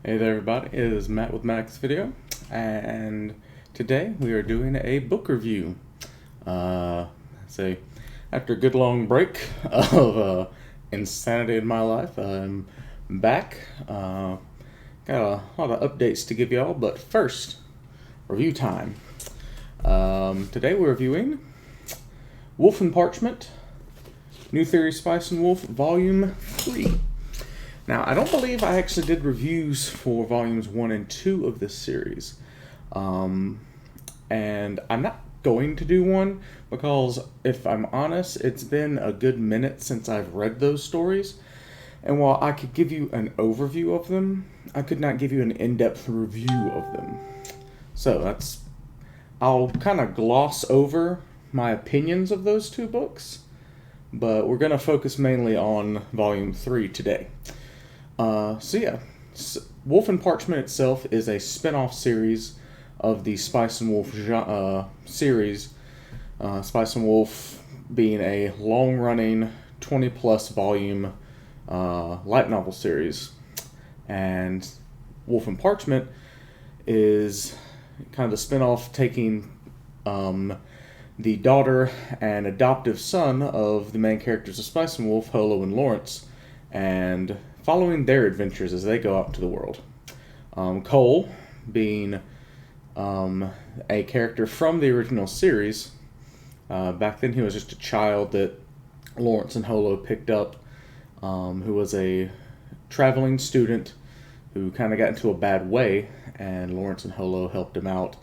Hey there everybody, it is Matt with Max Video, and today we are doing a book review. Say, after a good long break of insanity in my life, I'm back. Got a lot of updates to give y'all, but first, review time. Today we're reviewing Wolf and Parchment, New Theory Spice and Wolf, Volume 3. Now, I don't believe I actually did reviews for volumes 1 and 2 of this series. And I'm not going to do one because, if I'm honest, it's been a good minute since I've read those stories. And while I could give you an overview of them, I could not give you an in-depth review of them. So I'll kind of gloss over my opinions of those two books, but we're going to focus mainly on Volume 3 today. Wolf and Parchment itself is a spin-off series of the Spice and Wolf series. Spice and Wolf being a long-running 20-plus volume light novel series. And Wolf and Parchment is kind of the spin-off taking the daughter and adoptive son of the main characters of Spice and Wolf, Holo and Lawrence, and following their adventures as they go out to the world. Cole, being a character from the original series, back then he was just a child that Lawrence and Holo picked up, who was a traveling student who kind of got into a bad way, and Lawrence and Holo helped him out,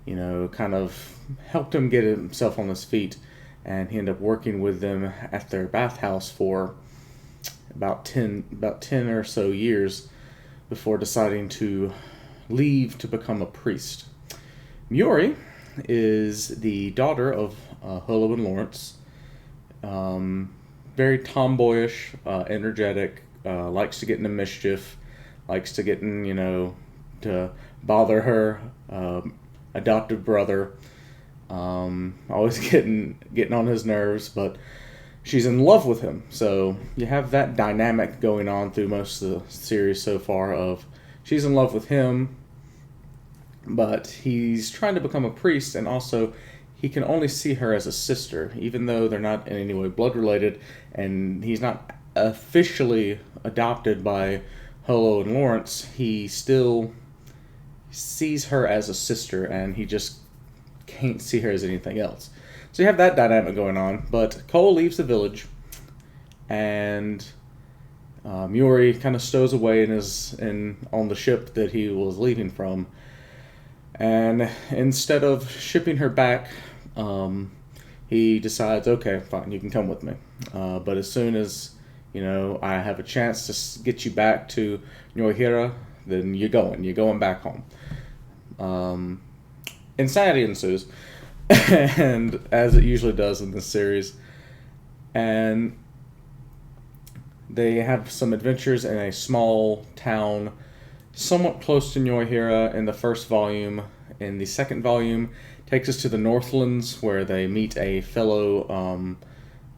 kind of helped him get himself on his feet, and he ended up working with them at their bathhouse for about 10 or so years before deciding to leave to become a priest. Myuri is the daughter of Holo and Lawrence. Very tomboyish, energetic, likes to get into mischief, likes to get in, to bother her adoptive brother. Always getting on his nerves, but she's in love with him, so you have that dynamic going on through most of the series so far of she's in love with him, but he's trying to become a priest, and also he can only see her as a sister, even though they're not in any way blood related, and he's not officially adopted by Holo and Lawrence. He still sees her as a sister, and he just can't see her as anything else. So you have that dynamic going on, but Cole leaves the village, and Myuri kind of stows away on the ship that he was leaving from. And instead of shipping her back, he decides, okay, fine, you can come with me. But as soon as I have a chance to get you back to Nyohira, then you're going back home. Insanity ensues. And as it usually does in this series, and they have some adventures in a small town somewhat close to Nyohira in the first volume. In the second volume, takes us to the Northlands, where they meet a fellow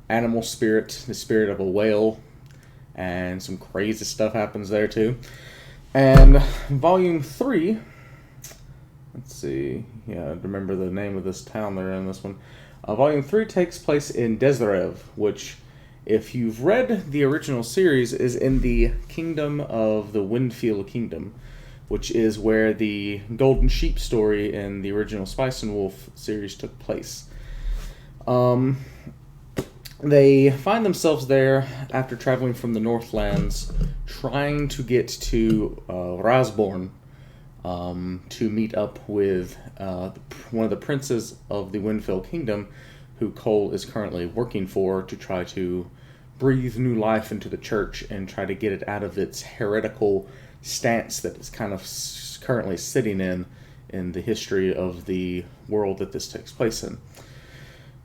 animal spirit, the spirit of a whale, and some crazy stuff happens there too. And volume 3, let's see. Yeah, I remember the name of this town they're in this one. Volume 3 takes place in Desrev, which, if you've read the original series, is in the kingdom of the Windfield Kingdom, which is where the Golden Sheep story in the original Spice and Wolf series took place. They find themselves there after traveling from the Northlands, trying to get to Rasborn, to meet up with one of the princes of the Windfield Kingdom, who Cole is currently working for, to try to breathe new life into the church and try to get it out of its heretical stance that is kind of currently sitting in the history of the world that this takes place in.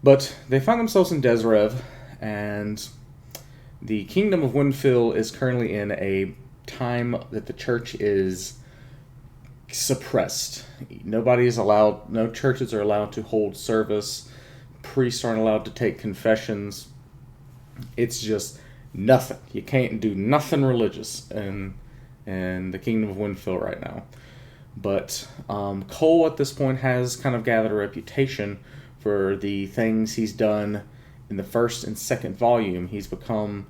But they find themselves in Desrev, and the Kingdom of Windfield is currently in a time that the church is suppressed. No churches are allowed to hold service. Priests aren't allowed to take confessions. It's just nothing. You can't do nothing religious in the Kingdom of Windfield right now. But Cole at this point has kind of gathered a reputation for the things he's done in the first and second volume. He's become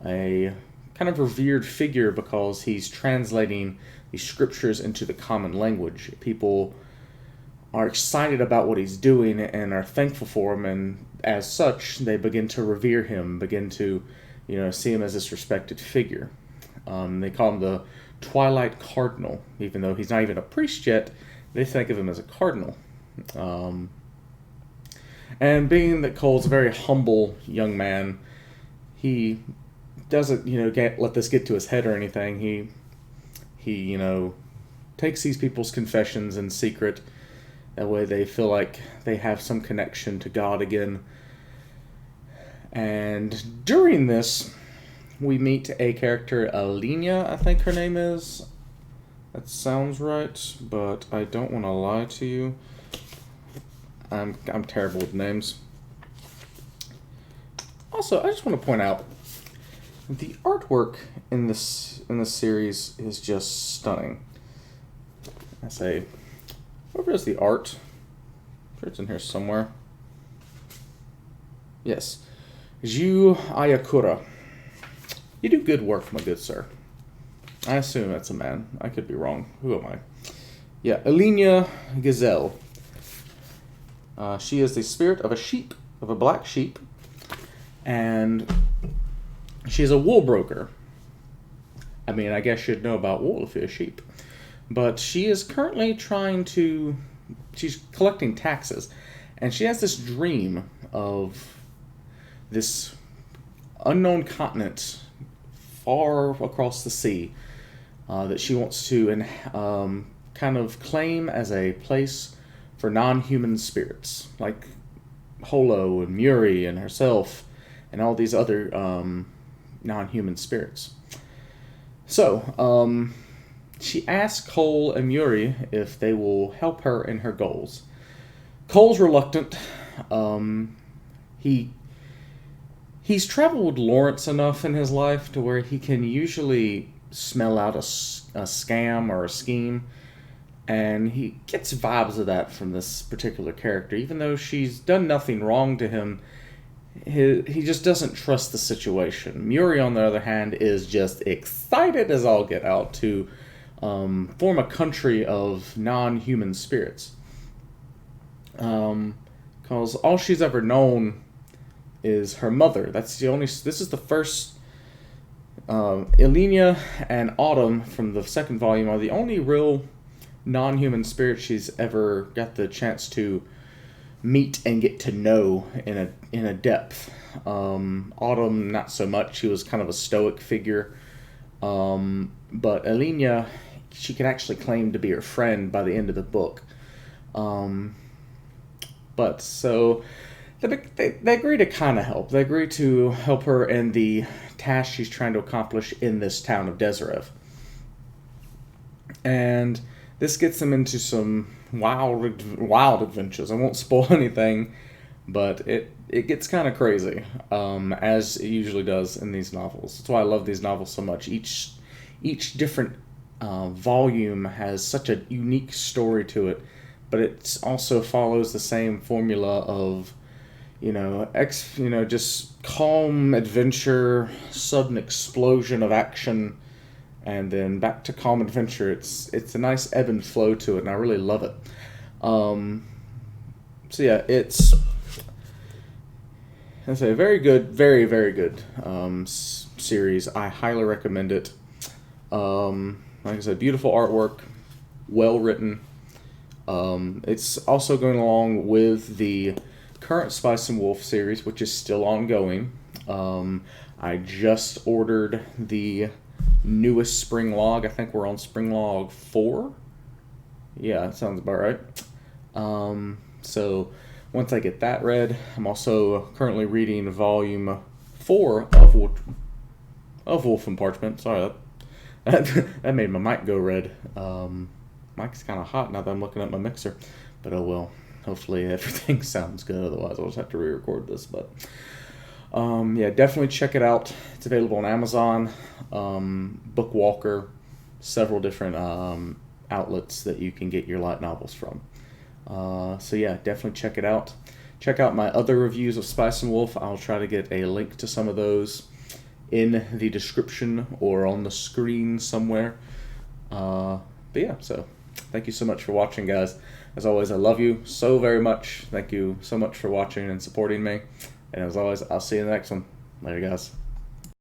a kind of revered figure because he's translating these scriptures into the common language. People are excited about what he's doing and are thankful for him, and as such, they begin to revere him, begin to, see him as this respected figure. They call him the Twilight Cardinal, even though he's not even a priest yet. They think of him as a cardinal. And being that Cole's a very humble young man, he doesn't, let this get to his head or anything. He takes these people's confessions in secret. That way they feel like they have some connection to God again. And during this, we meet a character, Alenia, I think her name is. That sounds right, but I don't want to lie to you. I'm terrible with names. Also, I just want to point out, the artwork in this series is just stunning. I say, where is the art? I'm sure it's in here somewhere. Yes. Ju Ayakura. You do good work, my good sir. I assume that's a man. I could be wrong. Who am I? Yeah, Alenia Gazelle. She is the spirit of a black sheep, and she is a wool broker. I mean, I guess you'd know about wool if you're a sheep. But she is currently she's collecting taxes, and she has this dream of this unknown continent far across the sea that she wants to kind of claim as a place for non-human spirits, like Holo and Myuri and herself and all these other non-human spirits. So, she asks Col and Myuri if they will help her in her goals. Cole's reluctant. He's traveled with Lawrence enough in his life to where he can usually smell out a scam or a scheme, and he gets vibes of that from this particular character. Even though she's done nothing wrong to him, he just doesn't trust the situation. Myuri, on the other hand, is just excited as all get out to form a country of non-human spirits. Because all she's ever known is her mother. This is the first. Alenia and Autumn from the second volume are the only real non-human spirits she's ever got the chance to meet and get to know in a depth. Autumn, not so much. She was kind of a stoic figure. But Alenia, she could actually claim to be her friend by the end of the book. But so they agree to kind of help. They agree to help her in the task she's trying to accomplish in this town of Deserev. And this gets them into some wild adventures. I won't spoil anything, but it gets kind of crazy, as it usually does in these novels. That's why I love these novels so much. Each different volume has such a unique story to it, but it also follows the same formula of just calm adventure, sudden explosion of action, and then back to calm adventure. It's a nice ebb and flow to it, and I really love it. So yeah, it's a very good, very, very good series. I highly recommend it. Like I said, beautiful artwork, well written. It's also going along with the current Spice and Wolf series, which is still ongoing. I just ordered the newest spring log. I think we're on spring log 4. Yeah, that sounds about right. So once I get that read, I'm also currently reading volume 4 of Wolf and Parchment. Sorry, that made my mic go red. Mic's kind of hot now that I'm looking at my mixer, but oh well. Hopefully everything sounds good, otherwise I'll just have to re-record this. But yeah, definitely check it out. It's available on Amazon, Bookwalker, several different outlets that you can get your light novels from. So yeah, definitely check it out. Check out my other reviews of Spice and Wolf. I'll try to get a link to some of those in the description or on the screen somewhere. But yeah, so thank you so much for watching, guys. As always, I love you so very much. Thank you so much for watching and supporting me. And as always, I'll see you in the next one. Later, guys.